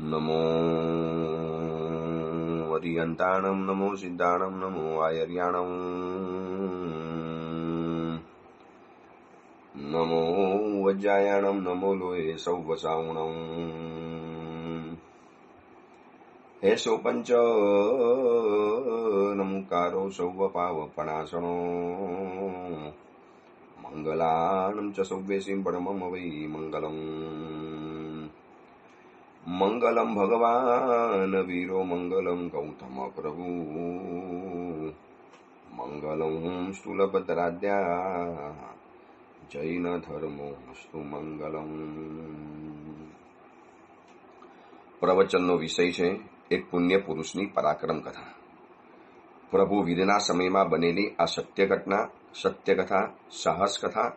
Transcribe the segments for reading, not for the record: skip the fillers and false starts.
नमो अरियन्ताणं नमो सिद्धाणं नमो आयर्याणं नमो वज्रायाणं नमो लोये सौवसावणं एषो पंच नमुकारो सौवपावपणासनो मंगलानं च सौवेशीं परमं वै मंगलम् मंगलम भगवान वीरो मंगलम गौतम प्रभु मंगलम स्थूलभद्राद्या जैन धर्मोस्तु मंगलम। પ્રવચનનો વિષય છે એક પુણ્ય પુરુષની પરાક્રમ કથા. પ્રભુ વિદના સમયમાં બનેલી આ સત્ય કથા સાહસ કથા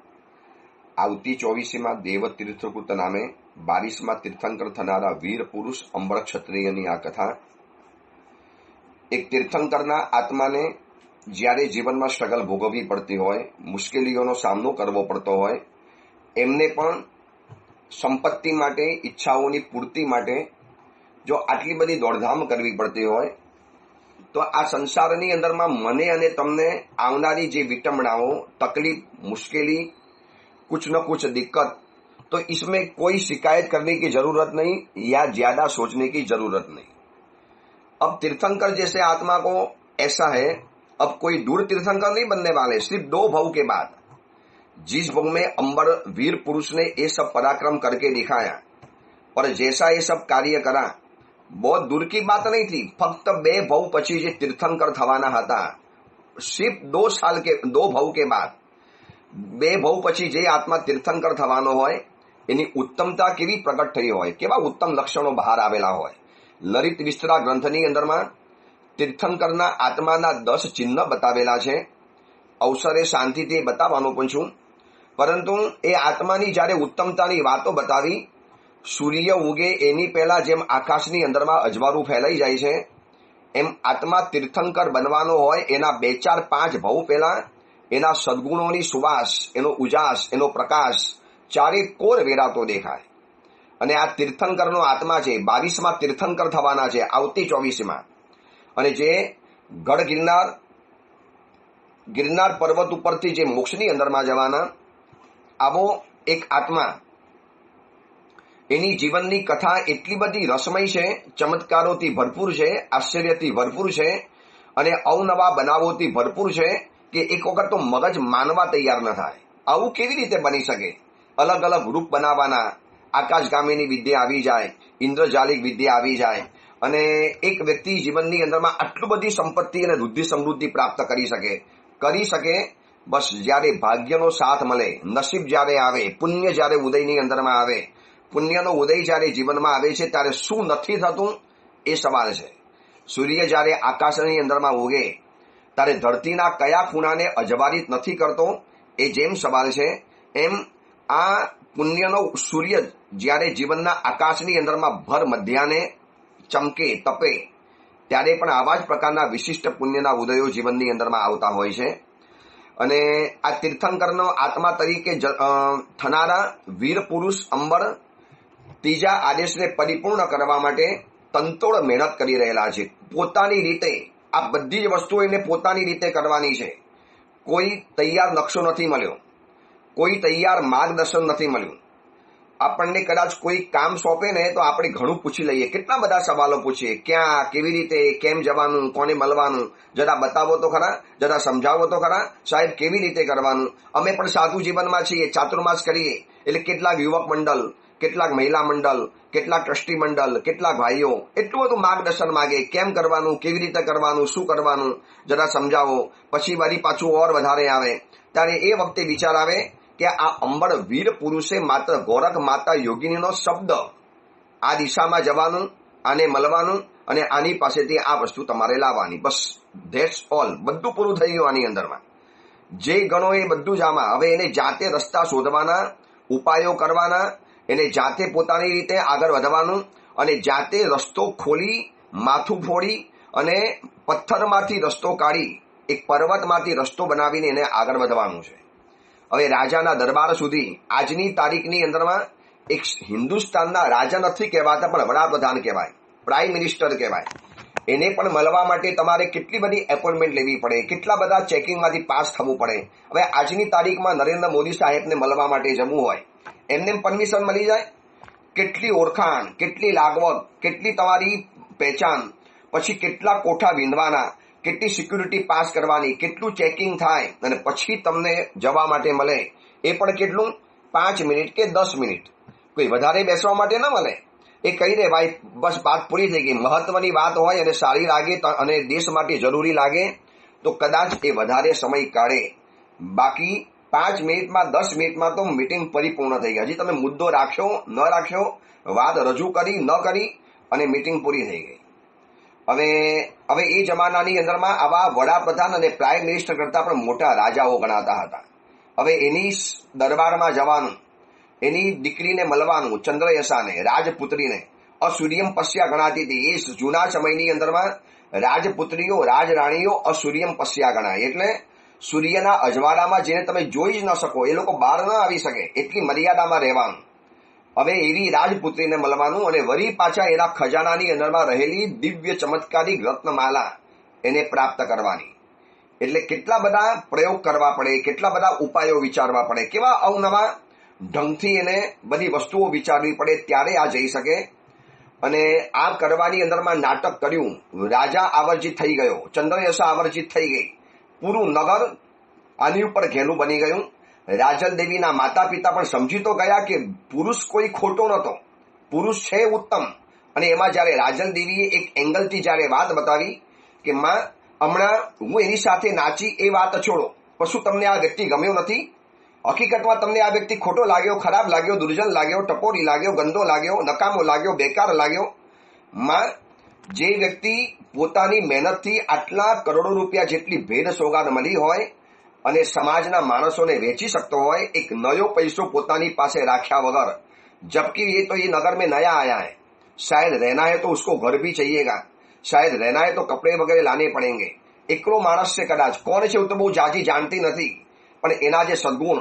આવતી 24મી દેવતીર્થકૃત નામે 22મા તીર્થંકર થનારા વીર પુરુષ અંબર ક્ષત્રિયની આ કથા એક તીર્થંકરના આત્માને જ્યારે જીવનમાં સ્ટ્રગલ ભોગવવી પડતી હોય, મુશ્કેલીઓનો સામનો કરવો પડતો હોય, એમને પણ સંપત્તિ માટે, ઈચ્છાઓની પૂર્તિ માટે જો આટલી બધી દોડધામ કરવી પડતી હોય તો આ સંસારની અંદરમાં મને અને તમને આવનારી જે વિટંબણાઓ, તકલીફ, मुश्किली, कुछ न कुछ दिक्कत, तो इसमें कोई शिकायत करने की जरूरत नहीं या ज्यादा सोचने की जरूरत नहीं। अब तीर्थंकर जैसे आत्मा को ऐसा है, अब कोई दूर तीर्थंकर नहीं बनने वाले। सिर्फ 2 भव के बाद जिस भव में अंबर वीर पुरुष ने ये सब पराक्रम करके दिखाया, पर जैसा ये सब कार्य करा, बहुत दूर की बात नहीं थी। फक्त 2 भव पछी जे तीर्थंकर थवाना हता, सिर्फ 2 भव के बाद 2 भव पछी जे आत्मा तीर्थंकर थवानो होय एनी उत्तमता केवी प्रकट थई होय, केवा उत्तम लक्षणों बहार आवेला होय। ललित विस्तरा ग्रंथनी अंदरमां तीर्थंकરના આત્માના 10 ચિહ્ન બતાવેલા છે। અવસરે શાંતિથી બતાવવાનો પણ છું, પરંતુ એ આત્માની જ્યારે ઉત્તમતાની વાતો બતાવી, સૂર્ય ઉગે એની પહેલા જેમ આકાશની અંદરમાં અજવાળું ફેલાઈ જાય છે, એમ આત્મા તીર્થંકર બનવાનો હોય એના 2, 4, 5 ભવ પહેલા એના સદગુણોની સુવાસ, એનો ઉજાસ, એનો પ્રકાશ ચારે કોર વેરાતો દેખાય। અને આ તીર્થંકરનો આત્મા છે, 22મા તીર્થંકર થવાના છે આવતી 24મા। અને જે ગઢ ગિરનાર પર્વત ઉપરથી જે મોક્ષની અંદરમાં જવાના, આવો એક આત્મા, એની જીવનની કથા એટલી બધી રસમય છે, ચમત્કારોથી ભરપૂર છે, આશ્ચર્યથી ભરપૂર છે અને અવનવા બનાવોથી ભરપૂર છે કે એક વખત તો મગજ માનવા તૈયાર ન થાય। આવું કેવી રીતે બની શકે? અલગ અલગ રૂપ બનાવવાના, આકાશગામીની વિદ્યા આવી જાય, ઇન્દ્રજાલિક વિદ્યા આવી જાય અને એક વ્યક્તિ જીવનની અંદરમાં આટલું બધી સંપત્તિ અને વૃદ્ધિ સમૃદ્ધિ પ્રાપ્ત કરી શકે બસ જ્યારે ભાગ્યનો સાથ મળે, નસીબ જ્યારે આવે, પુણ્ય જ્યારે ઉદયની અંદરમાં આવે, પુણ્યનો ઉદય જ્યારે જીવનમાં આવે છે ત્યારે શું નથી થતું એ સવાલ છે। સૂર્ય જ્યારે આકાશની અંદરમાં ઉગે ત્યારે ધરતીના કયા ખૂણાને અજવાળિત નથી કરતો એ જેમ સવાલ છે, એમ આ પુણ્યનો સૂર્ય જ્યારે જીવનના આકાશની અંદરમાં ભર મધ્યાને ચમકે, તપે, ત્યારે પણ આવા જ પ્રકારના વિશિષ્ટ પુણ્યના ઉદયો જીવનની અંદરમાં આવતા હોય છે। અને આ તીર્થંકરનો આત્મા તરીકે થનારા વીર પુરુષ અંબર ત્રીજા આદેશને પરિપૂર્ણ કરવા માટે તંતોડ મહેનત કરી રહેલા છે। પોતાની રીતે આ બધી જ વસ્તુઓ એને પોતાની રીતે કરવાની છે। કોઈ તૈયાર નકશો નથી મળ્યો, કોઈ તૈયાર માર્ગદર્શન નથી મળ્યું। આપણને કદાચ કોઈ કામ સોંપે ને તો આપણે ઘણું પૂછી લઈએ, કેટલા બધા સવાલો પૂછીએ, ક્યાં, કેવી રીતે, કેમ જવાનું, કોને મળવાનું, જરા બતાવો તો ખરા, જરા સમજાવો તો ખરા સાહેબ, કેવી રીતે કરવાનું। અમે પણ સાધુ જીવનમાં છીએ, ચાતુર્માસ કરીએ એટલે કેટલાક યુવક મંડળ, કેટલાક મહિલા મંડળ, કેટલાક ટ્રસ્ટી મંડળ, કેટલાક ભાઈઓ એટલું બધું માર્ગદર્શન માગે, કેમ કરવાનું, કેવી રીતે કરવાનું, શું કરવાનું, જરા સમજાવો। પછી વળી પાછું ઓર વધારે આવે ત્યારે એ વખતે વિચાર આવે કે આ અંબર વીર પુરુષે માત્ર ગોરખ માતા યોગિનીનો શબ્દ, આ દિશામાં જવાનું, આને મળવાનું અને આની પાસેથી આ વસ્તુ તમારે લાવવાની, બસ ધેટ્સ ઓલ, બધું પૂરું થઈ ગયું આની અંદરમાં। જે ગણો એ બધું જ આમાં। હવે એને જાતે રસ્તા શોધવાના, ઉપાયો કરવાના, એને જાતે પોતાની રીતે આગળ વધવાનું અને જાતે રસ્તો ખોલી, માથું ફોડી અને પથ્થરમાંથી રસ્તો કાઢી, એક પર્વતમાંથી રસ્તો બનાવીને એને આગળ વધવાનું છે। હવે રાજાના દરબાર સુધી આજની તારીખની અંદરમાં એક હિન્દુસ્તાનના રાજા નથી કહેવાતા પણ વડાપ્રધાન કહેવાય, પ્રાઇમ મિનિસ્ટર કહેવાય, એને પણ મળવા માટે તમારે કેટલી બધી એપોઇન્ટમેન્ટ લેવી પડે, કેટલા બધા ચેકિંગમાંથી પાસ થવું પડે. હવે આજની તારીખમાં નરેન્દ્ર મોદી સાહેબને મળવા માટે જવું હોય, એમને પરમિશન મળી જાય? કેટલી ઓળખાણ, કેટલી લાગવગ, કેટલી તમારી પહેચાન, પછી કેટલા કોઠા વીંધવાના, કેટલી સિક્યુરિટી પાસ કરવાની, કેટલું ચેકિંગ થાય અને પછી તમને જવા માટે મળે. એ પણ કેટલું? 5 મિનિટ કે 10 મિનિટ, કોઈ વધારે બેસવા માટે ન મળે. એ કહી દે ભાઈ બસ વાત પૂરી થઈ ગઈ. મહત્વની વાત હોય અને સારી લાગે અને દેશ માટે જરૂરી લાગે તો કદાચ એ વધારે સમય કાઢે. બાકી 5 મિનિટમાં 10 મિનિટમાં તો મીટિંગ પરિપૂર્ણ થઈ ગઈ. હજી તમે મુદ્દો રાખ્યો ન રાખ્યો, વાત રજૂ કરી ન કરી અને મીટિંગ પૂરી થઈ ગઈ. હવે એ જમાનાની અંદરમાં આવા વડાપ્રધાન અને પ્રાઇમ મિનિસ્ટર કરતા પણ મોટા રાજાઓ ગણાતા હતા. હવે એની દરબારમાં જવાનું, એની દીકરીને મળવાનું, ચંદ્રયશાને, રાજપુત્રીને, અસૂર્યમ પશ્યા ગણાતી હતી. એ જૂના સમયની અંદરમાં રાજપુત્રીઓ, રાજરાણીઓ અસૂર્યમ પશ્યા ગણાય. એટલે સૂર્યના અજવાળામાં જેને તમે જોઈ જ ન શકો, એ લોકો બહાર ન આવી શકે, એટલી મર્યાદામાં રહેવાનું. હવે એવી રાજપુત્રીને મળવાનું અને વળી પાછા એના ખજાનાની અંદરમાં રહેલી દિવ્ય ચમત્કારી રત્નમાલા એને પ્રાપ્ત કરવાની. એટલે કેટલા બધા પ્રયોગ કરવા પડે, કેટલા બધા ઉપાયો વિચારવા પડે, કેવા અવનવા ઢંગથી એને બધી વસ્તુઓ વિચારવી પડે, ત્યારે આ જઈ શકે. અને આ કરવાની અંદરમાં નાટક કર્યું. રાજા આવર્જિત થઈ ગયો, ચંદ્રયશા આવર્જિત થઈ ગઈ, પૂરું નગર આની ઉપર ઘેલું બની ગયું. રાજલ દેવીના માતા પિતા પણ સમજી તો ગયા કે પુરુષ કોઈ ખોટો નહોતો, પુરુષ છે ઉત્તમ. અને એમાં જયારે રાજલ દેવીએ એક એંગલથી જયારે વાત બતાવી કે માં હમણાં હું એની સાથે નાચી, એ વાત છોડો, પણ શું તમને આ વ્યક્તિ ગમ્યો નથી? હકીકતમાં તમને આ વ્યક્તિ ખોટો લાગ્યો, ખરાબ લાગ્યો, દુર્જન લાગ્યો, ટપોરી લાગ્યો, ગંદો લાગ્યો, નકામો લાગ્યો, બેકાર લાગ્યો? માં, જે વ્યક્તિ પોતાની મહેનતથી આટલા કરોડો રૂપિયા જેટલી ભેદ સોગાદ મળી હોય અને સમાજના માણસોને વેચી શકતો હોય, એક નયો પૈસો પોતાની પાસે રાખ્યા વગર, जबकि ये तो ये नगर में नया आया है, शायद रहना है तो उसको घर भी चाहिएगा, शायद रहना है तो कपड़े वगैरह लाने पड़ेंगे. એકલો માણસ છે, કદાચ કોણ છે હું તો બહુ જાજી જાણતી નથી, પણ એના જે સદગુણ,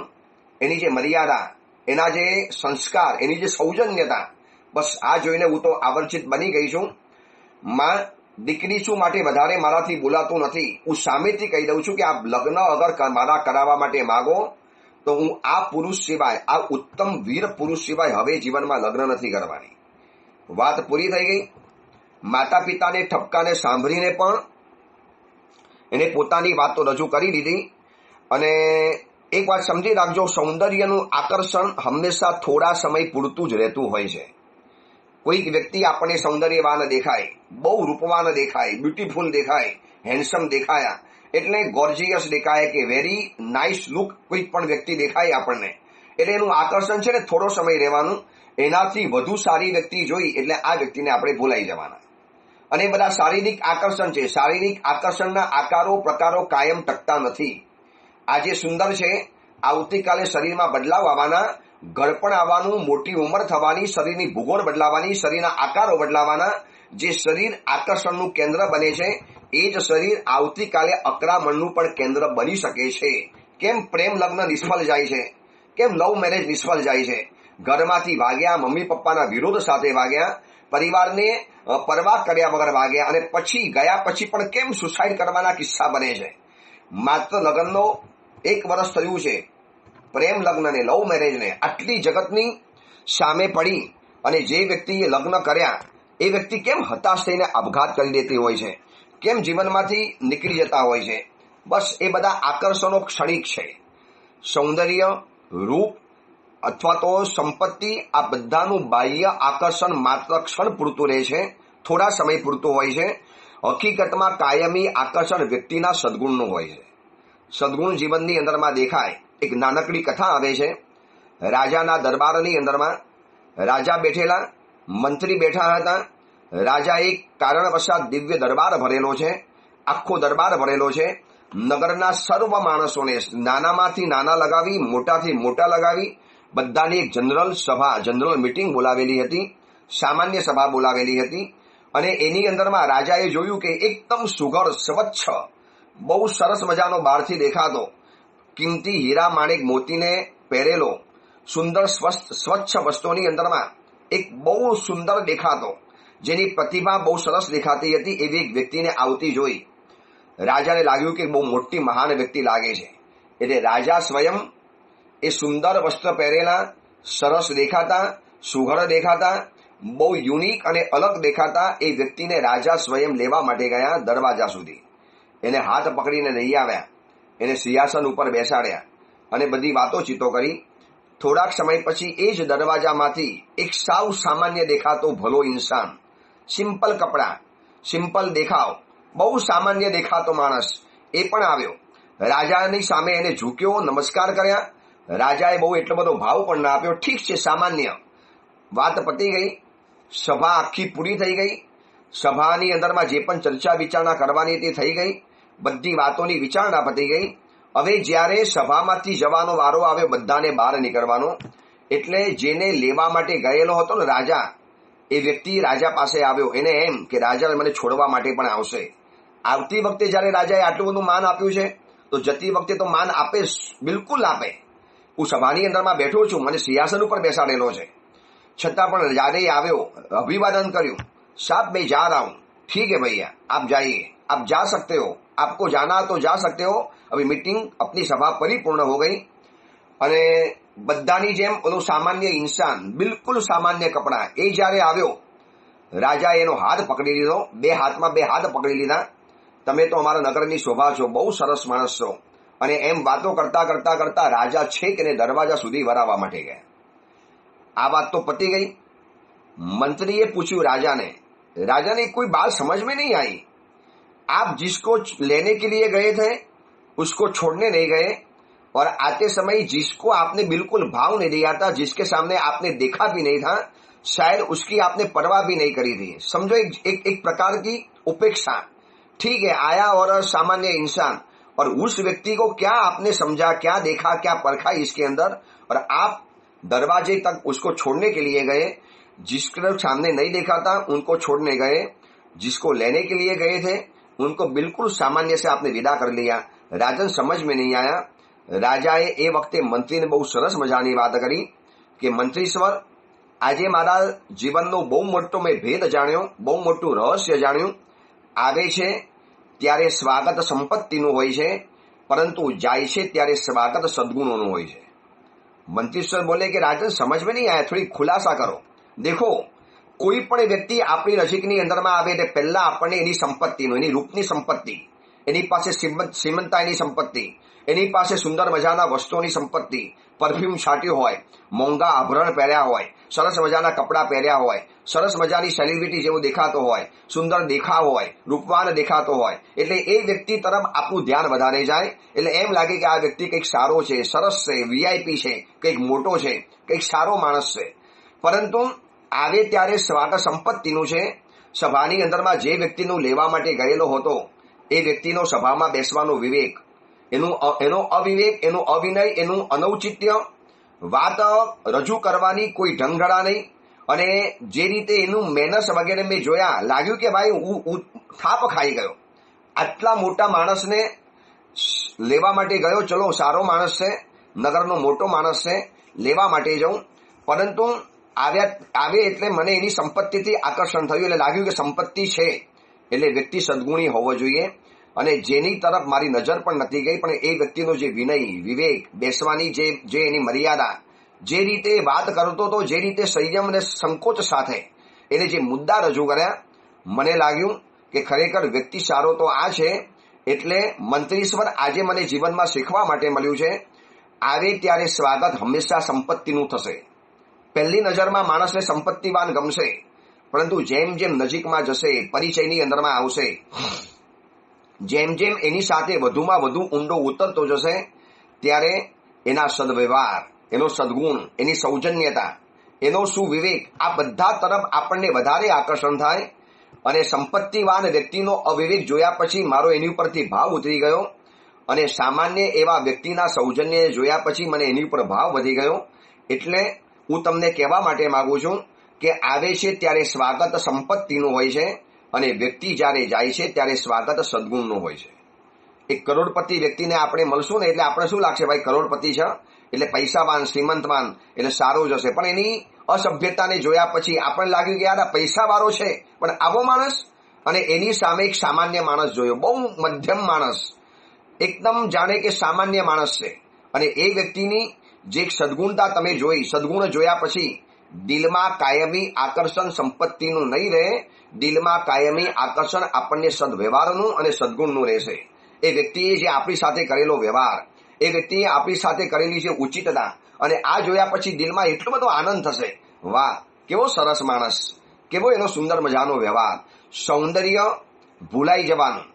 એની જે મર્યાદા, એના જે સંસ્કાર, એની જે સૌજન્યતા, બસ આ જોઈને હું તો આવર્જિત બની ગઈ છું. માં, દીકરી શું માટે વધારે મારાથી બોલાતું નથી. હું સામેથી કહી દઉં છું કે આ લગ્ન અગર મારા કરાવવા માટે માગો તો હું આ પુરુષ સિવાય, આ ઉત્તમ વીર પુરુષ સિવાય હવે જીવનમાં લગ્ન નથી કરવાની. વાત પૂરી થઈ ગઈ. માતા પિતાને ઠપકાને સાંભળીને પણ એને પોતાની વાત તો રજૂ કરી દીધી. અને એક વાત સમજી રાખજો, સૌંદર્યનું આકર્ષણ હંમેશા થોડા સમય પૂરતું જ રહેતું હોય છે. કોઈક વ્યક્તિ આપણને સૌંદર્યવાન દેખાય, બહુ રૂપવાન દેખાય, બ્યુટીફુલ દેખાય, હેન્ડસમ દેખાયા એટલે ગોર્જિયસ દેખાય કે વેરી નાઇસ લુક કોઈ પણ વ્યક્તિ દેખાય આપણને, એટલે એનું આકર્ષણ છે ને થોડો સમય રહેવાનું. એનાથી વધુ સારી વ્યક્તિ જોઈ એટલે આ વ્યક્તિને આપણે ભૂલાઈ જવાના. અને બધા શારીરિક આકર્ષણ છે. શારીરિક આકર્ષણના આકારો પ્રકારો કાયમ ટકતા નથી. આજે સુંદર છે, આવતીકાલે શરીરમાં બદલાવ આવવાના, ઘડપણ આવવાનું, મોટી ઉંમર થવાની, શરીરની ભૂગોળ બદલાવાની, શરીરના આકારો બદલાવાના. જે શરીર આકર્ષણનું કેન્દ્ર બને છે એ જ શરીર આવતીકાલે આક્રમણનું પણ કેન્દ્ર બની શકે છે. કેમ પ્રેમ લગ્ન નિષ્ફળ જાય છે? કેમ લવ મેરેજ નિષ્ફળ જાય છે? ઘરમાંથી ભાગ્યા, મમ્મી પપ્પાના વિરોધ સાથે ભાગ્યા, પરિવારને પરવા કર્યા વગર ભાગ્યા, અને પછી ગયા પછી પણ કેમ સુસાઇડ કરવાના કિસ્સા બને છે? માત્ર લગ્નનો 1 વર્ષ થયું છે, પ્રેમ લગ્નને, લવ મેરેજને આટલી જગતની સામે પડી અને જે વ્યક્તિએ લગ્ન કર્યા એ વ્યક્તિ કેમ હતાશ થઈને આપઘાત કરી દેતી હોય છે? કેમ જીવનમાંથી નીકળી જતા હોય છે? બસ એ બધા આકર્ષણો ક્ષણિક છે. સૌંદર્ય, રૂપ અથવા તો સંપત્તિ, આ બધાનું બાહ્ય આકર્ષણ માત્ર ક્ષણ પૂરતું રહે છે, થોડા સમય પૂરતું હોય છે. હકીકતમાં કાયમી આકર્ષણ વ્યક્તિના સદગુણનું હોય છે. સદગુણ જીવનની અંદરમાં દેખાય. એક નાનકડી કથા આવે છે. રાજાના દરબારની અંદરમાં રાજા બેઠેલા, મંત્રી બેઠા હતા. રાજા એક કારણવશાત દિવ્ય દરબાર ભરેલો છે, આખો દરબાર ભરેલો છે. નગરના સર્વ માણસોને નાનામાંથી નાના લગાવી, મોટાથી મોટા લગાવી, બધાની એક જનરલ સભા, જનરલ મીટિંગ બોલાવેલી હતી, સામાન્ય સભા બોલાવેલી હતી. અને એની અંદરમાં રાજાએ જોયું કે એકદમ સુઘડ, સ્વચ્છ, બહુ સરસ મજાનો બહારથી દેખાતો, કિંમતી હીરા માણેક મોતીને પહેરેલો, સુંદર સ્વચ્છ વસ્તુની અંદરમાં એક બહુ સુંદર દેખાતો, જેની પ્રતિભા બહુ સરસ દેખાતી હતી, એવી એક વ્યક્તિને આવતી જોઈ રાજાને લાગ્યું કે બહુ મોટી મહાન વ્યક્તિ લાગે છે. એટલે રાજા સ્વયં એ સુંદર વસ્ત્ર પહેરેલા, સરસ દેખાતા, સુઘડ દેખાતા, બહુ યુનિક અને અલગ દેખાતા એ વ્યક્તિને રાજા સ્વયં લેવા માટે ગયા દરવાજા સુધી. એને હાથ પકડીને લઈ આવ્યા, એને સિંહાસન ઉપર બેસાડ્યા અને બધી વાતોચીતો કરી. થોડાક સમય પછી એ જ દરવાજામાંથી એક સાવ સામાન્ય દેખાતો ભલો ઇન્સાન, સિમ્પલ કપડા, સિમ્પલ દેખાવ, બહુ સામાન્ય દેખાતો માણસ એ પણ આવ્યો. રાજાની સામે એને ઝૂક્યો, નમસ્કાર કર્યા. રાજાએ બહુ એટલો બધો ભાવ પણ ના આપ્યો. ઠીક છે, સામાન્ય. વાત પતી ગઈ. સભા આખી પૂરી થઈ ગઈ. સભાની અંદરમાં જે પણ ચર્ચા વિચારણા કરવાની હતી થઈ ગઈ. બધી વાતોની વિચારણા પતી ગઈ. હવે જ્યારે સભામાંથી જવાનો વારો આવ્યો બધાને બહાર નીકળવાનો, એટલે જેને લેવા માટે ગયેલો હતો ને રાજા, એ વ્યક્તિ રાજા પાસે આવ્યો. એને એમ કે રાજા મને છોડવા માટે પણ આવશે. આવતી વખતે જયારે રાજાએ આટલું બધું માન આપ્યું છે તો જતી વખતે તો માન આપે, બિલકુલ આપે. હું સભાની અંદરમાં બેઠો છું, મને સિંહાસન ઉપર બેસાડેલો છે, છતાં પણ જયારે આવ્યો, અભિવાદન કર્યું. साहब मैं जा रहा हूं. ठीक है भैया, आप जाइए, आप जा सकते हो, आपको जाना तो जा सकते हो. अभी मीटिंग अपनी सभा परिपूर्ण हो गई. અને બધાની જેમ ઓલો સામાન્ય ઇન્સાન, બિલકુલ સામાન્ય કપડા, એ જયારે આવ્યો, રાજાએ એનો હાથ પકડી લીધો. બે હાથમાં બે હાથ પકડી લીધા. તમે તો અમારા નગરની શોભા છો, બહુ સરસ માણસ છો. અને એમ વાતો કરતા કરતા કરતા રાજા છેક એને દરવાજા સુધી વરાવવા માટે ગયા. આ વાત તો પતી ગઈ. मंत्री पूछू राजा ने कोई बात समझ में नहीं आई. आप जिसको लेने के लिए गए थे उसको छोड़ने नहीं गए, और आते समय जिसको आपने बिल्कुल भाव नहीं दिया था, जिसके सामने आपने देखा भी नहीं था, शायद उसकी आपने परवाह भी नहीं करी थी. समझो एक प्रकार की उपेक्षा. ठीक है, आया और सामान्य इंसान, और उस व्यक्ति को क्या आपने समझा, क्या देखा, क्या परखा इसके अंदर, और आप दरवाजे तक उसको छोड़ने के लिए गए. जिसके सामने नहीं देखा था उनको छोड़ने गए, जिसको लेने के लिए गए थे उनको बिल्कुल सामान्य से आपने विदा कर लिया. राजन समझ में नहीं आया. राजाए ए वखते मंत्री ने बहु सरस मजानी बात करी कि मंत्रीश्वर, આજે મારા જીવનનો બહુ મોટો મેં ભેદ જાણ્યો, બહુ મોટું રહસ્ય જાણ્યું. આવે છે ત્યારે સ્વાગત સંપત્તિનું હોય છે, પરંતુ જાય છે ત્યારે સ્વાગત સદગુણોનું હોય છે. મંત્રીશ્વર બોલે કે રાજન સમજ में नहीं आया, थोड़ी खुलासा करो. देखो, કોઈ પણ વ્યક્તિ આપણી નજીકની અંદરમાં આવે એટલે પહેલા આપણને એની સંપત્તિનો, એની રૂપની સંપત્તિ, એની પાસે શ્રીમંતાઈની સંપત્તિ, એની પાસે સુંદર મજાના વસ્તુઓની સંપત્તિ, પરફ્યુમ છાંટ્યું હોય, મોંઘા આભરણ પહેર્યા હોય, સરસ મજાના કપડાં પહેર્યા હોય, સરસ મજાની સેલિબ્રિટી જેવો દેખાતો હોય, સુંદર દેખાવ હોય, રૂપવાન દેખાતો હોય, એટલે એ વ્યક્તિ તરફ આપણું ધ્યાન વધારે જાય. એટલે એમ લાગે કે આ વ્યક્તિ કંઈક સારો છે, સરસ છે, વીઆઈપી છે, કંઈક મોટો છે, કંઈક સારો માણસ છે. પરંતુ આવે ત્યારે સ્વાગત સંપત્તિનું છે. સભાની અંદરમાં જે વ્યક્તિનું લેવા માટે ગયેલો હતો એ વ્યક્તિનો સભામાં બેસવાનો વિવેક, એનો અવિવેક, એનો અવિનય, એનું અનૌચિત્ય, વાત રજૂ કરવાની કોઈ ઢંગધડા નહીં. અને જે રીતે એનું મેનસ વગેરે મેં જોયા, લાગ્યું કે ભાઈ હું થાપ ખાઈ ગયો. આટલા મોટા માણસને લેવા માટે ગયો, ચલો સારો માણસ છે, નગરનો મોટો માણસ છે, લેવા માટે જાઉં. પરંતુ આવે એટલે મને એની સંપત્તિથી આકર્ષણ થયું. એટલે લાગ્યું કે સંપત્તિ છે એટલે વ્યક્તિ સદગુણી હોવો જોઈએ. અને જેની તરફ મારી નજર પણ નથી ગઈ, પણ એ વ્યક્તિનો જે વિનય, વિવેક, બેસવાની જે એની મર્યાદા, જે રીતે વાત કરતો હતો, જે રીતે સંયમ અને સંકોચ સાથે એને જે મુદ્દા રજૂ કર્યા, મને લાગ્યું કે ખરેખર વ્યક્તિ સારો તો આ છે. એટલે મંત્રીશ્વર, આજે મને જીવનમાં શીખવા માટે મળ્યું છે, આવે ત્યારે સ્વાગત હંમેશા સંપત્તિનું થશે. પહેલી નજરમાં માણસને સંપત્તિવાન ગમશે, પરંતુ જેમ જેમ નજીકમાં જશે, પરિચયની અંદરમાં આવશે, જેમ જેમ એની સાથે વધુમાં વધુ ઊંડો ઉતરતો જશે, ત્યારે એના સદવ્યવહાર, એનો સદગુણ, એની સૌજન્યતા, એનો સુવિવેક, આ બધા તરફ આપણને વધારે આકર્ષણ થાય. અને સંપત્તિવાન વ્યક્તિનો અવિવેક જોયા પછી મારો એની ઉપરથી ભાવ ઉતરી ગયો, અને સામાન્ય એવા વ્યક્તિના સૌજન્ય જોયા પછી મને એની ઉપર ભાવ વધી ગયો. એટલે હું તમને કહેવા માટે માંગુ છું કે આવે છે ત્યારે સ્વાગત સંપત્તિનું હોય છે, અને વ્યક્તિ જ્યારે જાય છે ત્યારે સ્વાગત સદગુણનું હોય છે. એક કરોડપતિ વ્યક્તિને આપણે મળશું ને એટલે આપણે શું લાગશે, ભાઈ કરોડપતિ છે, એટલે પૈસાવાન શ્રીમંતવાન એટલે સારો જ હશે, પણ એની અસભ્યતાને જોયા પછી આપણને લાગ્યું કે યાર આ પૈસાવાળો છે, પણ આવો માણસ, અને એની સામે એક સામાન્ય માણસ જોયો, બહુ મધ્યમ માણસ, એકદમ જાણે કે સામાન્ય માણસ છે, અને એ વ્યક્તિની જે સદગુણતા તમે જોઈ, સદગુણ જોયા પછી દિલમાં કાયમી આકર્ષણ સંપત્તિનું નહીં રહે, દિલમાં કાયમી આકર્ષણ આપણને સદવ્યવહારનું અને સદગુણનું રહેશે. એ વ્યક્તિએ જે આપણી સાથે કરેલો વ્યવહાર, એ વ્યક્તિએ આપણી સાથે કરેલી જે ઉચિતતા, અને આ જોયા પછી દિલમાં એટલો બધો આનંદ થશે, વાહ કેવો સરસ માણસ, કેવો એનો સુંદર મજાનો વ્યવહાર. સૌંદર્ય ભૂલાઈ જવાનું,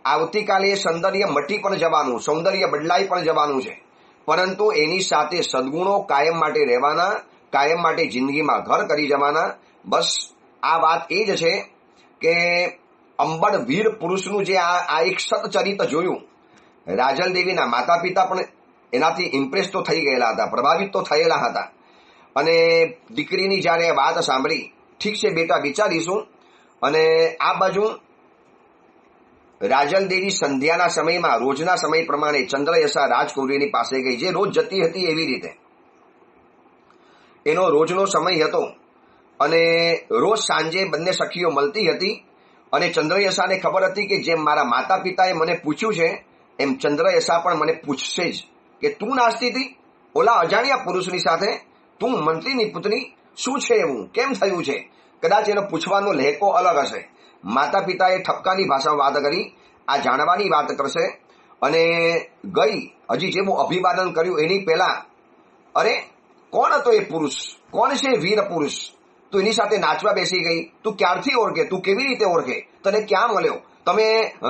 આવતીકાલે સૌંદર્ય મટી પણ જવાનું, સૌંદર્ય બદલાઈ પણ જવાનું છે, પરંતુ એની સાથે સદગુણો કાયમ માટે રહેવાના, કાયમ માટે જિંદગીમાં ઘર કરી જવાના. બસ આ વાત એ જ છે કે અંબડ વીર પુરુષનું જે આ એક સતચરિત્ર જોયું, રાજલ દેવીના માતા પિતા પણ એનાથી ઇમ્પ્રેસ તો થઈ ગયેલા હતા, પ્રભાવિત તો થયેલા હતા, અને દીકરીની જ્યારે વાત સાંભળી, ઠીક છે બેટા વિચારીશું. અને આ બાજુ રાજલ દેવી સંધ્યાના સમયમાં રોજના સમય પ્રમાણે ચંદ્રયશા રાજકુંવરીની પાસે ગઈ, જે રોજ જતી હતી એવી રીતે એનો રોજનો સમય હતો, અને રોજ સાંજે બંને સખીઓ મળતી હતી, અને ચંદ્રયશાને ખબર હતી કે જેમ મારા માતા પિતાએ મને પૂછ્યું છે એમ ચંદ્રયશા પણ મને પૂછશે જ, કે તું નાચતી હતી ઓલા અજાણ્યા પુરુષની સાથે, તું મંત્રીની પુત્રી, શું છે એવું, કેમ થયું છે? કદાચ એનો પૂછવાનો લહેકો અલગ હશે. માતા પિતાએ ઠપકાની ભાષામાં વાત કરી, આ જાણવાની વાત કરશે, અને ગઈ હજી જેવું અભિવાદન કર્યું એની પહેલા, અરે કોણ હતો એ પુરુષ, કોણ છે વીર પુરુષ, તું એની સાથે નાચવા બેસી ગઈ, તું ક્યારથી ઓળખે, તું કેવી રીતે ઓળખે, તને ક્યાં મળ્યો, તમે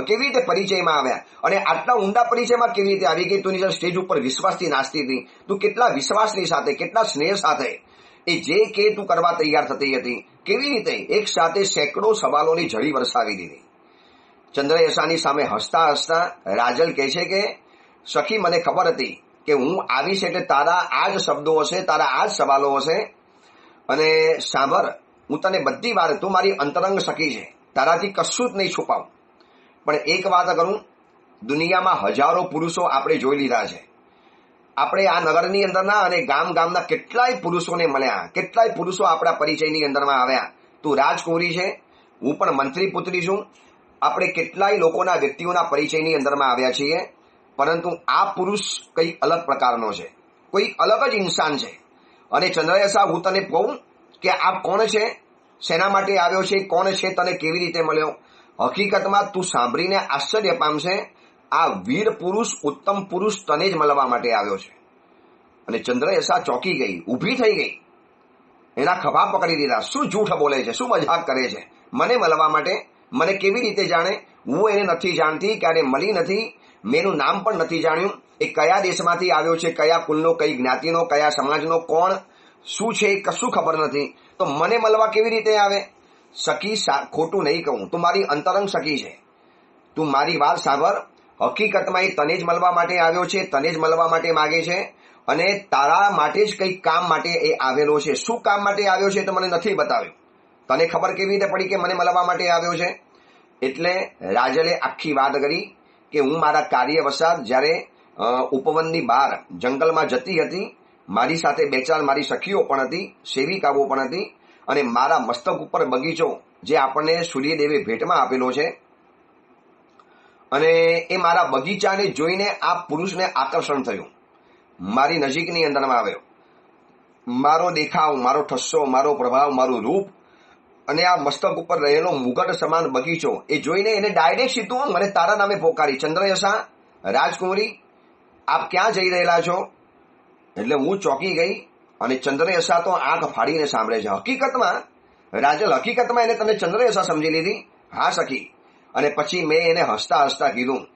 કેવી રીતે પરિચયમાં આવ્યા, અને આટલા ઊંડા પરિચયમાં કેવી રીતે આવી ગઈ, તું એની સ્ટેજ ઉપર વિશ્વાસથી નાચતી હતી, તું કેટલા વિશ્વાસની સાથે, કેટલા સ્નેહ સાથે એ જે કે તું કરવા તૈયાર થતી હતી, કેવી રીતે એક સાથે સેંકડો સવાલોની ઝડી વરસાવી દીધી. ચંદ્રયશાની સામે હસતા હસતા રાજલ કહે છે કે સખી મને ખબર હતી કે હું આવીશ એટલે તારા આ જ શબ્દો હશે, તારા આ જ સવાલો હશે, અને સાંભળ હું તને બધી વાત, તું મારી અંતરંગ સખી છે, તારાથી કશું જ નહીં છુપાવું, પણ એક વાત કરું, દુનિયામાં હજારો પુરુષો આપણે જોઈ લીધા છે, આપણે આ નગરની અંદરના અને ગામના કેટલાય પુરુષોને મળ્યા, કેટલાય પુરુષો આપણા પરિચયની અંદરમાં આવ્યા. તું રાજકુંવરી છે, હું પણ મંત્રી પુત્રી છું, આપણે કેટલાય લોકોના વ્યક્તિઓના પરિચયની અંદરમાં આવ્યા છીએ, પરંતુ આ પુરુષ કંઈક અલગ પ્રકારનો છે, કોઈ અલગ જ ઇન્સાન છે. અને ચંદ્રયશા હું તને કહું કે આ કોણ છે, શેના માટે આવ્યો છે, કોણ છે, તને કેવી રીતે મળ્યો, હકીકતમાં તું સાંભળીને આશ્ચર્ય પામશે, આ વીર પુરુષ, ઉત્તમ પુરુષ તને જ મળવા માટે આવ્યો છે. અને ચંદ્રયશા ચોંકી ગઈ, ઊભી થઈ ગઈ, એના ખભા પકડી દીધા, શું જૂઠ બોલે છે, શું મજાક કરે છે, મને મળવા માટે, મને કેવી રીતે જાણે, હું એને નથી જાણતી, ક્યારે મળી નથી, મેનું નામ પણ નથી જાણ્યું, એ કયા દેશમાંથી આવ્યો છે, કયા કુલનો, કઈ જ્ઞાતિનો, કયા સમાજનો, કોણ શું છે એ કશું ખબર નથી, તો મને મળવા કેવી રીતે આવે? સખી ખોટું નહીં કહું, તું મારી અંતરંગ સખી છે, તું મારી વાત સાંભળ, હકીકતમાં એ તને જ મળવા માટે આવ્યો છે, તને જ મળવા માટે માગે છે, અને તારા માટે જ કંઈક કામ માટે એ આવેલો છે. શું કામ માટે આવ્યો છે તો મને નથી બતાવ્યું, તને ખબર કેવી રીતે પડી કે મને મળવા માટે આવ્યો છે? એટલે રાજલે આખી વાત કરી કે હું મારા કાર્યવશાત જ્યારે ઉપવનની બહાર જંગલમાં જતી હતી, મારી સાથે બે ચાર મારી સખીઓ પણ હતી, સેવિકાઓ પણ હતી, અને મારા મસ્તક ઉપર બગીચો જે આપણને સૂર્યદેવે ભેટમાં આપેલો છે, અને એ મારા બગીચાને જોઈને આ પુરુષને આકર્ષણ થયું, મારી નજીકની અંદરમાં આવ્યો, મારો દેખાવ, મારો ઠસ્સો, મારો પ્રભાવ, મારું રૂપ, અને આ મસ્તક ઉપર રહેલો મુગટ સમાન બગીચો એ જોઈને એને ડાયરેક્ટ સીધું મને તારા નામે પોકારી, ચંદ્રયશા રાજકુંવરી આપ ક્યાં જઈ રહેલા છો? એટલે હું ચોંકી ગઈ, અને ચંદ્રયશા તો આંખ ફાડીને સાંભળે છે. હકીકતમાં રાજલ, હકીકતમાં એને તમે ચંદ્રયશા સમજી લીધી? હા સખી. અને પછી મેં એને હસતા હસતા કીધું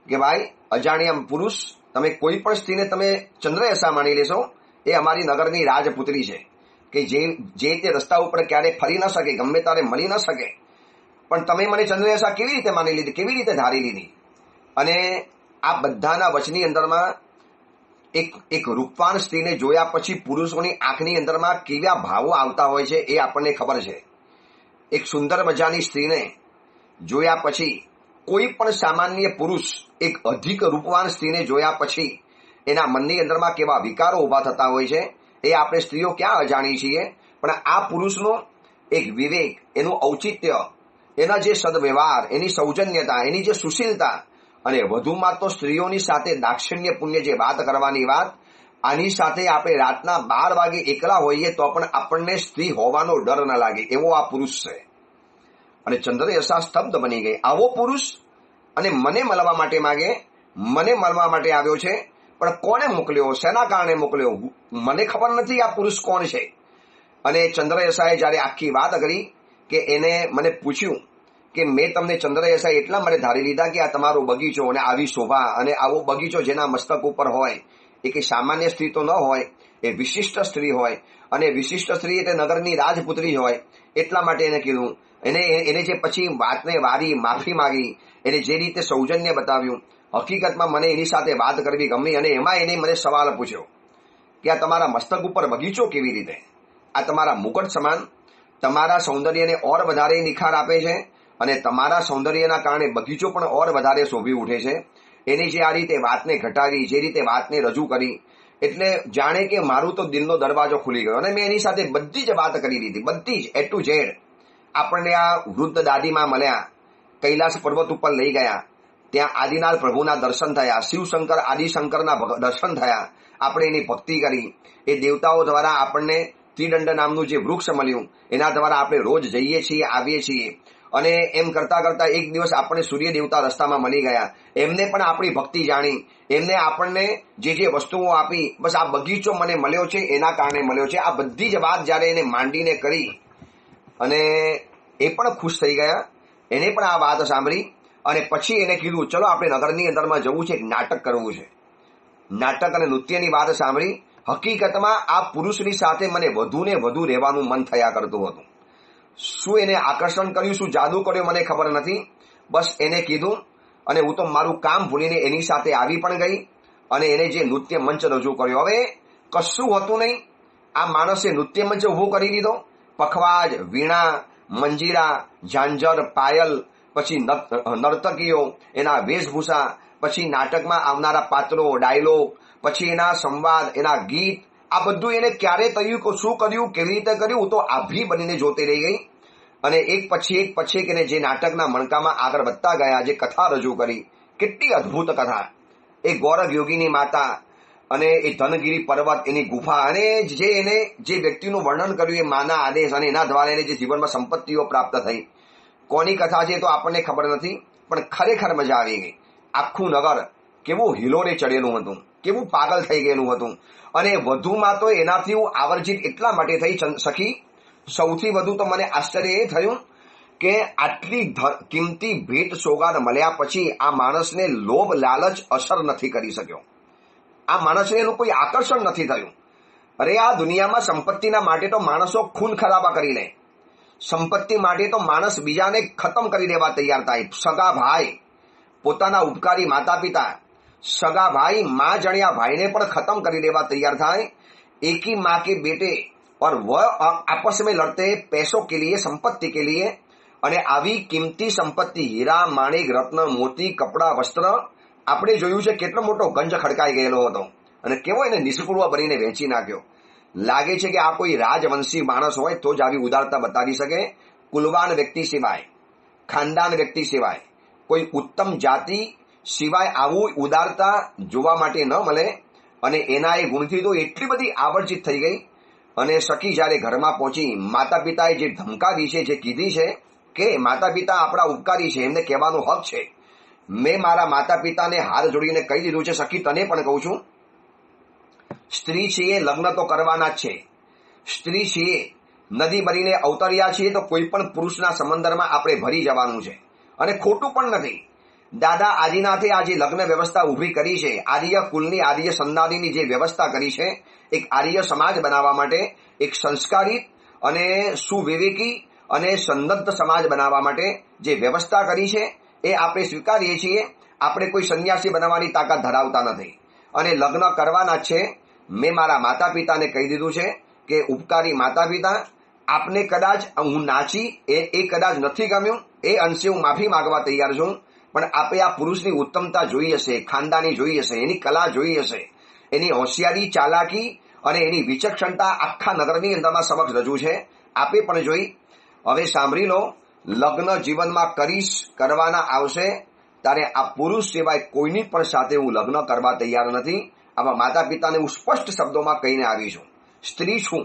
કે ભાઈ અજાણ્યા પુરુષ, તમે કોઈ પણ સ્ત્રીને તમે ચંદ્રયશા માની લેશો, એ અમારી નગરની રાજપુત્રી છે, કે જે તે રસ્તા ઉપર ક્યારેય ફરી ન શકે, ગમે ત્યારે મળી ન શકે, પણ તમે મને ચંદ્રયશા કેવી રીતે માની લીધી, કેવી રીતે ધારી લીધી? અને આ બધાના વચની અંદરમાં એક રૂપવાન સ્ત્રીને જોયા પછી પુરુષોની આંખની અંદરમાં કેવા ભાવો આવતા હોય છે એ આપણને ખબર છે. એક સુંદર મજાની સ્ત્રીને જોયા પછી, કોઈ પણ સામાન્ય પુરુષ એક અધિક રૂપવાન સ્ત્રીને જોયા પછી એના મનની અંદરમાં કેવા વિકારો ઉભા થતા હોય છે એ આપણે સ્ત્રીઓ ક્યાં અજાણી છીએ. પણ આ પુરુષનો એક વિવેક, એનું ઔચિત્ય, એના જે સદવ્યવહાર, એની સૌજન્યતા, એની જે સુશીલતા, અને વધુમાં તો સ્ત્રીઓની સાથે દાક્ષિણ્ય પુણ્ય જે વાત કરવાની વાત, આની સાથે આપણે રાતના 12 વાગે એકલા હોઈએ તો પણ આપણને સ્ત્રી હોવાનો ડર ન લાગે, એવો આ પુરુષ છે. અને ચંદ્રયશા સ્તબ્ધ બની ગઈ. આવો પુરુષ અને મને મળવા માટે માગે, મને મળવા માટે આવ્યો છે, પણ કોને મોકલ્યો, શેના કારણે મોકલ્યો, મને ખબર નથી આ પુરુષ કોણ છે. અને ચંદ્રયશાએ જયારે આખી વાત કરી કે એને મને પૂછ્યું કે મેં તમને ચંદ્રયશાએ એટલા માટે ધારી લીધા કે આ તમારો બગીચો અને આવી શોભા અને આવો બગીચો જેના મસ્તક ઉપર હોય એ કે સામાન્ય સ્ત્રી તો ન હોય, એ વિશિષ્ટ સ્ત્રી હોય. અને વિશિષ્ટ સ્ત્રી એટલે નગરની રાજપુત્રી હોય. એટલા માટે એને કીધું. એને જે પછી વાતને વારી, માફી માંગી, એને જે રીતે સૌજન્ય બતાવ્યું, હકીકતમાં મને એની સાથે વાત કરવી ગમી. અને એમાં એને મને સવાલ પૂછ્યો કે આ તમારા મસ્તક ઉપર બગીચો કેવી રીતે, આ તમારા મુકટ સમાન તમારા સૌંદર્યને ઓર વધારે નિખાર આપે છે, અને તમારા સૌંદર્યના કારણે બગીચો પણ ઓર વધારે શોભી ઉઠે છે. એની જે આ રીતે વાતને ઘટાવી, જે રીતે વાતને રજૂ કરી, એટલે જાણે કે મારું તો દિલનો દરવાજો ખુલી ગયો. અને મેં એની સાથે બધી જ વાત કરી દીધી, બધી જ A to Z. આપણને આ વૃદ્ધ દાદીમાં મળ્યા, કૈલાસ પર્વત ઉપર લઈ ગયા, ત્યાં આદિનાથ પ્રભુના દર્શન થયા, શિવશંકર આદિશંકરના દર્શન થયા, આપણે એની ભક્તિ કરી. એ દેવતાઓ દ્વારા આપણને ત્રિદંડ નામનું જે વૃક્ષ મળ્યું, એના દ્વારા આપણે રોજ જઈએ છીએ, આવીએ છીએ. અને એમ કરતા કરતા એક દિવસ આપણે સૂર્ય દેવતા રસ્તામાં મળી ગયા. એમને પણ આપણી ભક્તિ જાણી, એમને આપણને જે જે વસ્તુઓ આપી, બસ આ બગીચો મને મળ્યો છે એના કારણે મળ્યો છે. આ બધી જ વાત જયારે એને માંડીને કરી અને એ પણ ખુશ થઈ ગયા. એને પણ આ વાત સાંભળી અને પછી એને કીધું ચલો આપણે નગરની અંદરમાં જવું છે, એક નાટક કરવું છે. નાટક અને નૃત્યની વાત સાંભળી. હકીકતમાં આ પુરુષની સાથે મને વધુ ને વધુ રહેવાનું મન થયા કરતું હતું. શું એને આકર્ષણ કર્યું, શું જાદુ કર્યો મને ખબર નથી. બસ એને કીધું અને હું તો મારું કામ ભૂલીને એની સાથે આવી પણ ગઈ. અને એને જે નૃત્ય મંચ રજૂ કર્યો, હવે કશું હતું નહીં, આ માણસે નૃત્ય મંચ ઉભો કરી દીધો. પખવાજ, વીણા, મંજીરા, ઝાંઝર, પાયલ, પછી નર્તકીઓ, એના વેશભૂષા, પછી નાટકમાં આવનારા પાત્રો, ડાયલોગ, પછી એના સંવાદ, એના ગીત, આ બધું એને ક્યારે થયું, શું કર્યું, કેવી રીતે કર્યું, હું તો આભી બનીને જોતી રહી ગઈ. અને એક પછી એને જે નાટકના મણકામાં આગળ વધતા ગયા, જે કથા રજૂ કરી, કેટલી અદ્ભુત કથા. એ ગૌરવ યોગીની માતા અને એ ધનગીરી પર્વત, એની ગુફા, અને એને જે વ્યક્તિનું વર્ણન કર્યું એ માના આદેશ, અને એના દ્વારા એને જે જીવનમાં સંપત્તિઓ પ્રાપ્ત થઈ. કોની કથા છે તો આપણને ખબર નથી, પણ ખરેખર મજા આવી ગઈ. આખું નગર કેવું હિલોરે ચડેલું હતું, કેવું પાગલ થઈ ગયેલું હતું. અને વધુમાં તો એનાથી હું આવર્જિત એટલા માટે થઈ સખી, સૌથી વધુ તો મને આશ્ચર્ય એ થયું કે આટલી કિંમતી ભેટ સોગાદ મળ્યા પછી આ માણસને લોભ લાલચ અસર નથી કરી શક્યો. આ માણસને એનું કોઈ આકર્ષણ નથી થયું. અરે આ દુનિયામાં સંપત્તિના માટે તો માણસો ખૂન ખરાબા કરી લે, સંપત્તિ માટે તો માણસ બીજાને ખતમ કરી દેવા તૈયાર થાય. સગા ભાઈ, પોતાના ઉપકારી માતા પિતા, સગા ભાઈ, माँ जड़िया भाई ने पण खत्म કરી દેવા તૈયાર થાય. एक ही माँ के बेटे और वह आपस में लड़ते पैसों के लिए, संपत्ति के लिए. અને આવી કિંમતી સંપત્તિ, હીરા, માણિક, રત્ન, મોતી, કપડા, વસ્ત્ર, આપણે જોયું છે કેટલો મોટો ગંજ ખડકાઈ ગયેલો હતો અને કેવો એને નિષ્કુળવા બનીને વેચી નાખ્યો. લાગે છે કે આ કોઈ રાજવંશી માણસ હોય તો જ આવી ઉદારતા બતાવી શકે. કુલવાન વ્યક્તિ સિવાય, ખાનદાન વ્યક્તિ સિવાય, કોઈ ઉત્તમ જાતિ સિવાય આવું ઉદારતા જોવા માટે ન મળે. અને એના એ ગુણથી તો એટલી બધી આવર્જિત થઈ ગઈ. અને સખી જ્યારે ઘરમાં પહોંચી, માતા પિતાએ જે ધમકાવી છે, જે કીધી છે કે માતા પિતા આપણા ઉપકારી છે, એમને કહેવાનો હક છે. મેં મારા માતા પિતાને હાથ જોડીને કહી દીધું છે. સખી તને પણ કહું છું, સ્ત્રી છીએ, લગ્ન તો કરવાના જ છે. સ્ત્રી છીએ, નદી બનીને અવતર્યા છીએ તો કોઈ પણ પુરુષના સમંદરમાં આપણે ભરી જવાનું છે. અને ખોટું પણ નથી. દાદા આદિનાથે આ જે લગ્ન વ્યવસ્થા ઉભી કરી છે, આર્ય કુલની, આર્ય સંદાદીની જે વ્યવસ્થા કરી છે, એક આર્ય સમાજ બનાવવા માટે, એક સંસ્કારિત અને સુવિવેકી અને સન્નદ્ધ સમાજ બનાવવા માટે જે વ્યવસ્થા કરી છે એ આપણે સ્વીકારીએ છીએ. આપણે કોઈ સંન્યાસી બનાવવાની તાકાત ધરાવતા નથી અને લગ્ન કરવાના જ છે. મેં મારા માતા પિતાને કહી દીધું છે કે ઉપકારી માતા પિતા, આપને કદાચ હું નાચી એ કદાચ નથી ગમ્યું, એ અંશે હું માફી માંગવા તૈયાર છું. પણ આપે આ પુરુષની ઉત્તમતા જોઈ હશે, ખાનદાની જોઈ હશે, એની કલા જોઈ હશે, એની હોશિયારી, ચાલાકી અને એની વિચક્ષણતા આખા નગરની અંદરમાં સમક્ષ રજૂ છે. આપે પણ જોઈ. હવે સાંભળી લો, લગ્ન જીવનમાં કરવાના આવશે ત્યારે આ પુરુષ સિવાય કોઈની પણ સાથે હું લગ્ન કરવા તૈયાર નથી. આવા માતા પિતાને હું સ્પષ્ટ શબ્દોમાં કહીને આવી છું. સ્ત્રી છું,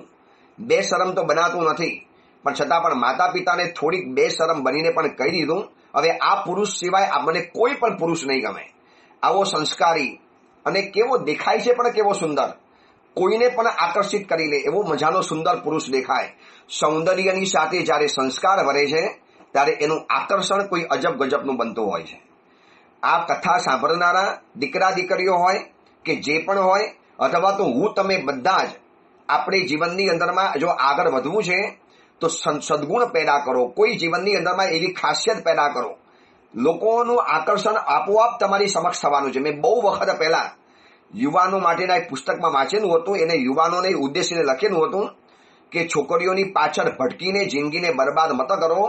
બેશરમ તો બનાતું નથી, પણ છતાં પણ માતા પિતાને થોડીક બેશરમ બનીને પણ કહી દીધું, હવે આ પુરુષ સિવાય મને કોઈ પણ પુરુષ નહીં ગમે. આવો સંસ્કારી અને કેવો દેખાય છે પણ કેવો સુંદર, કોઈને પણ આકર્ષિત કરી લે એવો મજાનો સુંદર પુરુષ દેખાય. સૌંદર્યની સાથે જ્યારે સંસ્કાર વરે છે ત્યારે એનું આકર્ષણ કોઈ અજબ ગજબનું બનતું હોય છે. આ કથા સાંભળનારા દીકરા દીકરીઓ હોય કે જે પણ હોય, અથવા તો હું તમે બધા જ આપણે જીવનની અંદરમાં જો આગળ વધવું છે તો સદગુણ પેદા કરો. કોઈ જીવનની અંદરમાં એવી ખાસિયત પેદા કરો, લોકોનું આકર્ષણ આપોઆપ તમારી સમક્ષ થવાનું છે. મેં બહુ વખત પહેલા યુવાનો માટેના એક પુસ્તકમાં વાંચેલું હતું. એને યુવાનોને ઉદ્દેશીને લખેલું હતું કે છોકરીઓની પાછળ ભટકીને જિંદગીને બરબાદ મત કરો.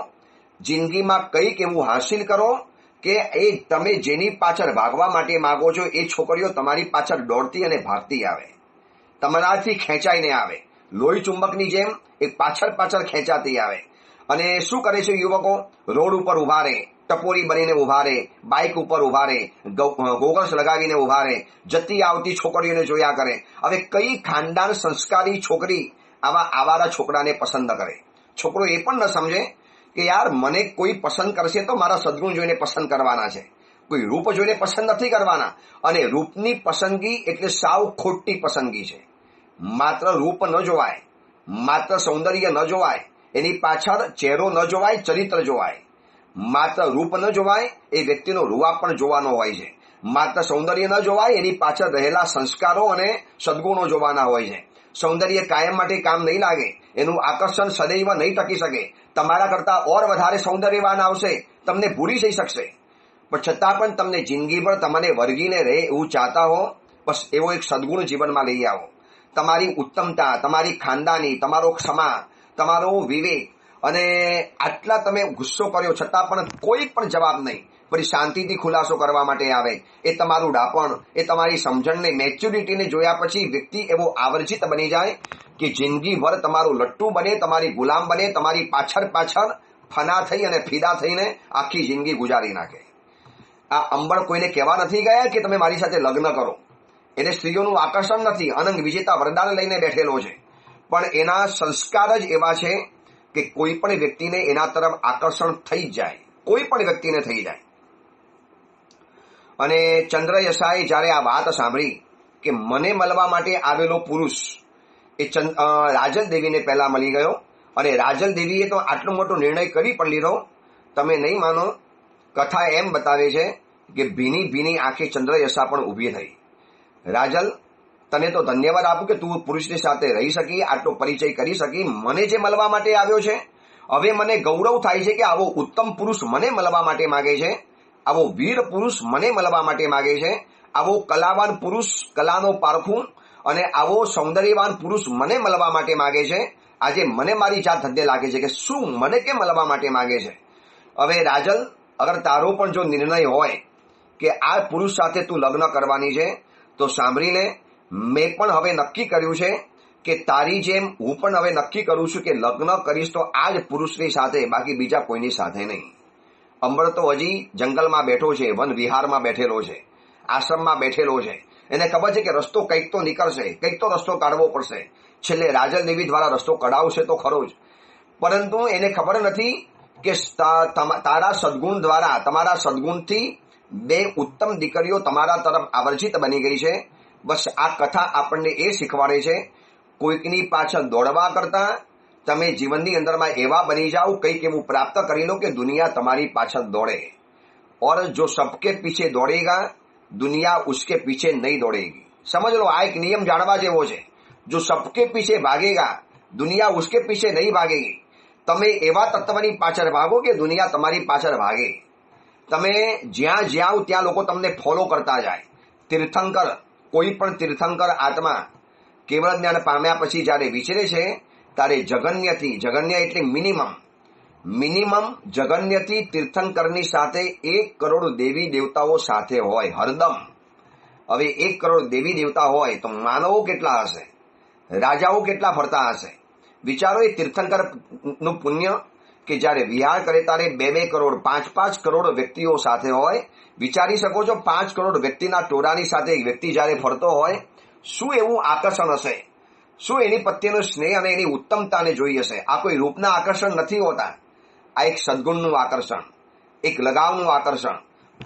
જિંદગીમાં કંઈક એવું હાંસિલ કરો કે એ તમે જેની પાછળ ભાગવા માટે માંગો છો એ છોકરીઓ તમારી પાછળ દોડતી અને ભાગતી આવે, તમારાથી ખેંચાઈને આવે. લોહી ચુંબકની જેમ એક પાછળ પાછળ ખેંચાતી આવે. અને શું કરે છે યુવકો? રોડ ઉપર ઉભા રહે, ટપોરી બનીને ઉભા રહે, બાઇક ઉપર ઉભા રહે, ગોગલ્સ લગાવીને ઉભા રહે, જતી આવતી છોકરીઓને જોયા કરે. હવે કઈ ખાનદાન સંસ્કારી છોકરી આવા આવારા છોકરાને પસંદ કરે? છોકરો એ પણ ન સમજે કે યાર મને કોઈ પસંદ કરશે તો મારા સદગુણ જોઈને પસંદ કરવાના છે, કોઈ રૂપ જોઈને પસંદ નથી કરવાના. અને રૂપની પસંદગી એટલે સાવ ખોટી પસંદગી છે. માત્ર રૂપ ન જોવાય, માત્ર સૌંદર્ય ન જોવાય, એની પાછળ ચહેરો ન જોવાય, ચરિત્ર જોવાય. માત્ર રૂપ ન જોવાય, એ વ્યક્તિનો રૂઆબ પણ જોવાનો હોય છે. માત્ર સૌંદર્ય ન જોવાય, એની પાછળ રહેલા સંસ્કારો અને સદગુણો જોવાના હોય છે. સૌંદર્ય કાયમ માટે કામ નહીં લાગે, એનું આકર્ષણ સદૈવ નહીં ટકી શકે. તમારા કરતા ઓર વધારે સૌંદર્યવાન આવશે, તમને ભૂલી જઈ શકશે, પણ છતાં પણ તમને જિંદગીભર તમને વર્ગીને રહે એવું ચાહતા હો, બસ એવો એક સદગુણ જીવનમાં લઈ આવો. તમારી ઉત્તમતા, તમારી ખાનદાની, તમારો ક્ષમા, તમારો વિવેક, અને આટલા તમે ગુસ્સો કર્યો છતાં પણ કોઈ પણ જવાબ નહીં, પછી શાંતિથી ખુલાસો કરવા માટે આવે. એ તમારું ડાપણ, એ તમારી સમજણને, મેચ્યુરિટીને જોયા પછી વ્યક્તિ એવો આવર્જિત બની જાય કે જિંદગીભર તમારું લટ્ટુ બને, તમારી ગુલામ બને, તમારી પાછળ પાછળ ફના થઈ અને ફિદા થઈને આખી જિંદગી ગુજારી નાખે. આ અંબળ કોઈને કહેવા નથી ગયા કે તમે મારી સાથે લગ્ન કરો. એને સ્ત્રીઓનું આકર્ષણ નથી, અનંગ વિજેતા વરદાન લઈને બેઠેલો છે, પણ એના સંસ્કાર જ એવા છે કે કોઈ પણ વ્યક્તિને એના તરફ આકર્ષણ થઈ જ જાય, કોઈ પણ વ્યક્તિને થઈ જાય. અને ચંદ્રયશાએ જ્યારે આ વાત સાંભળી કે મને મળવા માટે આવેલો પુરુષ એ રાજલ દેવીને પહેલા મળી ગયો, અને રાજલ દેવીએ તો આટલો મોટો નિર્ણય કરી પણ લીધો. તમે નહીં માનો, કથા એમ બતાવે છે કે ભીની ભીની આંખે ચંદ્રયશા પણ ઊભી થઈ. રાજલ, તને તો ધન્યવાદ આપું કે તું પુરુષની સાથે રહી શકી, આટલો પરિચય કરી શકી, મને જે મળવા માટે આવ્યો છે. હવે મને ગૌરવ થાય છે કે આવો ઉત્તમ પુરુષ મને મળવા માટે માગે છે, આવો વીર પુરુષ મને મળવા માટે માગે છે, આવો કલાવાન પુરુષ, કલાનો પારખું, અને આવો સૌંદર્યવાન પુરુષ મને મળવા માટે માગે છે. આજે મને મારી જાત ધદ્દે લાગે છે કે શું મને કેમ મળવા માટે માગે છે. હવે રાજલ, અગર તારો પણ જો નિર્ણય હોય કે આ પુરુષ સાથે તું લગ્ન કરવાની છે તો સાંભળી લે, મેં પણ હવે નક્કી કર્યું છે કે તારી જેમ હું પણ હવે નક્કી કરું છું કે લગ્ન કરીશ તો આ જ પુરુષની સાથે, બાકી બીજા કોઈની સાથે નહીં. અંબળ તો હજી જંગલમાં બેઠો છે, વન વિહારમાં બેઠેલો છે, આશ્રમમાં બેઠેલો છે. એને ખબર છે કે રસ્તો કંઈક તો નીકળશે, કંઈક તો રસ્તો કાઢવો પડશે. છેલ્લે રાજલ દેવી દ્વારા રસ્તો કઢાવશે તો ખરો જ, પરંતુ એને ખબર નથી કે તારા સદગુણ દ્વારા, તમારા સદગુણથી બે ઉત્તમ દીકરીઓ તમારા તરફ આવર્જિત બની ગઈ છે. બસ આ કથા આપણને એ શીખવાડે છે, કોઈકની પાછળ દોડવા કરતા તમે જીવનની અંદરમાં એવા બની જાઓ, કંઈક એવું પ્રાપ્ત કરી લો કે દુનિયા તમારી પાછળ દોડે. और जो सबके पीछे दौड़ेगा दुनिया उसके पीछे नहीं दौड़ेगी. समझ लो, આ એક નિયમ જાણવા જેવો છે. જો સબકે પીછે ભાગેગા દુનિયા ઉસકે પીછે નહીં ભાગેગી. તમે એવા તત્વની પાછળ ભાગો કે દુનિયા તમારી પાછળ ભાગે. તમે જ્યાં જ્યાં ત્યાં લોકો તમને ફોલો કરતા જાય. તીર્થંકર, કોઈ પણ તીર્થંકર આત્મા કેવળ જ્ઞાન પામ્યા પછી જ્યારે વિચરે છે ત્યારે જગન્યથી, જગન્ય એટલે મિનિમમ જગન્યથી તીર્થંકરની સાથે 1 કરોડ દેવી દેવતાઓ સાથે હોય હરદમ. હવે 1 કરોડ દેવી દેવતા હોય તો માનવો કેટલા હશે, રાજાઓ કેટલા ફરતા હશે. વિચારો એ તીર્થંકર નું પુણ્ય કે જ્યારે વિહાર કરે ત્યારે 2-2 કરોડ 5-5 કરોડ વ્યક્તિઓ સાથે હોય. વિચારી શકો છો 5 કરોડ વ્યક્તિના ટોળાની સાથે એક વ્યક્તિ જ્યારે ફરતો હોય, શું એવું આકર્ષણ હશે, શું એની પ્રત્યેનો સ્નેહ અને એની ઉત્તમતાને જોઈ હશે. આ કોઈ રૂપના આકર્ષણ નથી હોતા, આ એક સદગુણનું આકર્ષણ, એક લગાવનું આકર્ષણ.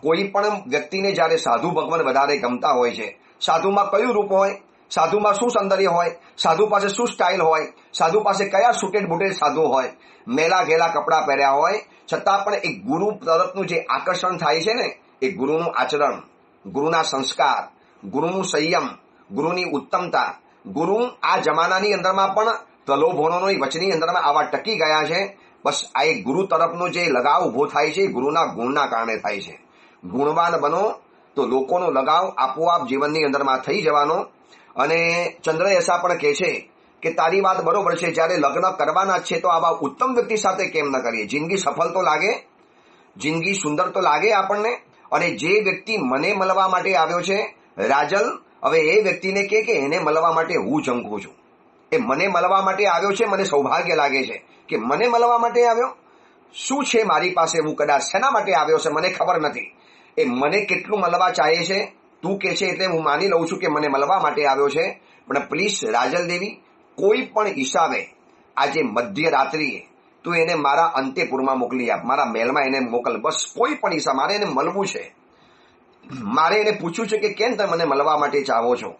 કોઈ પણ વ્યક્તિને જ્યારે સાધુ ભગવાન વધારે ગમતા હોય છે, સાધુમાં કયું રૂપ હોય, સાધુમાં શું સૌંદર્ય હોય, સાધુ પાસે શું સ્ટાઇલ હોય, સાધુ પાસે કયા સુટેડ બુટેડ સાધુ હોય, મેલા ઘેલા કપડાં પહેર્યા હોય, છતાં પણ એક ગુરુ તરફનું જે આકર્ષણ થાય છે ને, એ ગુરુનું આચરણ, ગુરુના સંસ્કાર, ગુરુનું સંયમ, ગુરુની ઉત્તમતા. ગુરુ આ જમાનાની અંદરમાં પણ પ્રલોભનોની વચની અંદરમાં આવા ટકી ગયા છે. બસ આ એક ગુરુ તરફનો જે લગાવ ઉભો થાય છે, ગુરુના ગુણના કારણે થાય છે. ગુણવાન બનો તો લોકોનો લગાવ આપોઆપ જીવનની અંદરમાં થઈ જવાનો. અને ચંદ્રયસા પણ કહે છે કે તારી વાત બરોબર છે, જ્યારે લગ્ન કરવાના છે તો આવા ઉત્તમ વ્યક્તિ સાથે કેમ ન કરીએ. જિંદગી સફળ તો લાગે, જિંદગી સુંદર તો લાગે આપણને. અને જે વ્યક્તિ મને મળવા માટે આવ્યો છે રાજલ, હવે એ વ્યક્તિને કે એને મળવા માટે હું ઝંખું છું. એ મને મળવા માટે આવ્યો છે, મને સૌભાગ્ય લાગે છે કે મને મળવા માટે આવ્યો. શું છે મારી પાસે, હું કદાચ શેના માટે આવ્યો છે મને ખબર નથી. એ મને કેટલું મળવા ચાહે છે, તું કે છે એટલે હું માની લઉં છું કે મને મળવા માટે આવ્યો છે. પણ પ્લીઝ રાજલ દેવી, કોઈ પણ હિસાબે આજે મધ્યરાત્રિએ તું એને મારા અંતેપુરમાં મોકલી આપ, મારા મહેલમાં એને મોકલ. બસ કોઈ પણ હિસાબ, મારે એને મળવું છે, મારે એને પૂછ્યું છે કે કેમ તમે મને મળવા માટે ચાહો છો.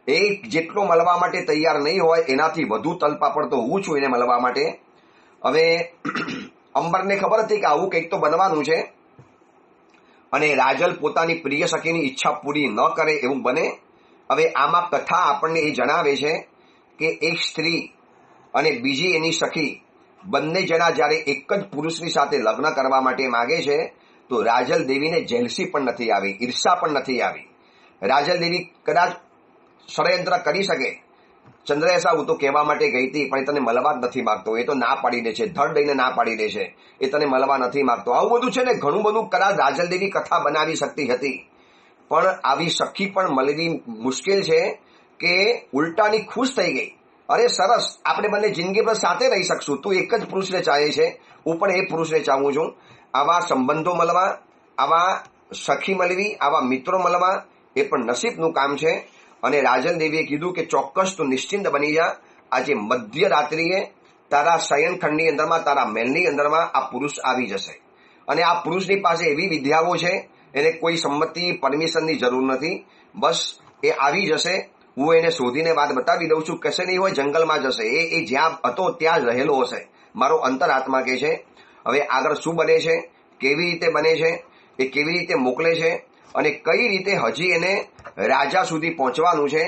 એ જેટલો મળવા માટે તૈયાર નહીં હોય એનાથી વધુ તલપાપડ તો હું છું એને મળવા માટે. હવે અંબરને ખબર હતી કે આવું કંઈક તો બનવાનું છે, અને રાજલ પોતાની પ્રિય સખીની ઈચ્છા પૂરી ન કરે એવું બને. હવે આમાં કથા આપણને એ જણાવે છે કે એક સ્ત્રી અને બીજી એની સખી બંને જણા જ્યારે એક જ પુરુષની સાથે લગ્ન કરવા માટે માગે છે તો રાજલ દેવીને જેલસી પણ નથી આવી, ઈર્ષા પણ નથી આવી. રાજલ દેવી કદાચ ષડયંત્ર કરી શકે. ચંદ્રયસા હું તો કહેવા માટે ગઈ હતી પણ એ તને મળવા જ નથી માંગતો, એ તો ના પાડી દે છે, ધડ દઈને ના પાડી દે છે, એ તને મળવા નથી માંગતો. આવું બધું છે ને, ઘણું બધું કદાચ રાજલ દેવી કથા બનાવી શકતી હતી. પણ આવી સખી પણ મળવી મુશ્કેલ છે કે ઉલટાની ખુશ થઈ ગઈ. અરે સરસ, આપણે બંને જિંદગી પર સાથે રહી શકશું. તું એક જ પુરુષને ચાહે છે, હું પણ એ પુરુષને ચાહું છું. આવા સંબંધો મળવા, આવા સખી મળવી, આવા મિત્રો મળવા એ પણ નસીબનું કામ છે. અને રાજલ દેવીએ કીધું કે ચોક્કસ તું નિશ્ચિંત બની જા, આજે મધ્યરાત્રિએ તારા શયનખંડની અંદરમાં, તારા મહેલની અંદરમાં આ પુરુષ આવી જશે. અને આ પુરુષની પાસે એવી વિદ્યાઓ છે, એને કોઈ સંમતિ પરમિશનની જરૂર નથી. બસ એ આવી જશે, હું એને શોધીને વાત બતાવી દઉં છું. કશે નહીં હોય, જંગલમાં જશે. એ જ્યાં હતો ત્યાં જ રહેલો હશે, મારો અંતરાત્મા કહે છે. હવે આગળ શું બને છે, કેવી રીતે બને છે, એ કેવી રીતે મોકલે છે, અને કઈ રીતે હજી એને રાજા સુધી પહોંચવાનું છે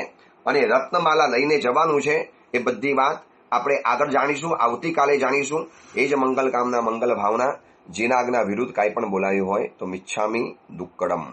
અને રત્નમાલા લઈને જવાનું છે, એ બધી વાત આપણે આગળ જાણીશું, આવતીકાલે જાણીશું. એ જ મંગલ કામના, મંગલ ભાવના. જીના આજ્ઞા વિરુદ્ધ કાંઈ પણ બોલાયું હોય તો મિચ્છામી દુક્કડમ.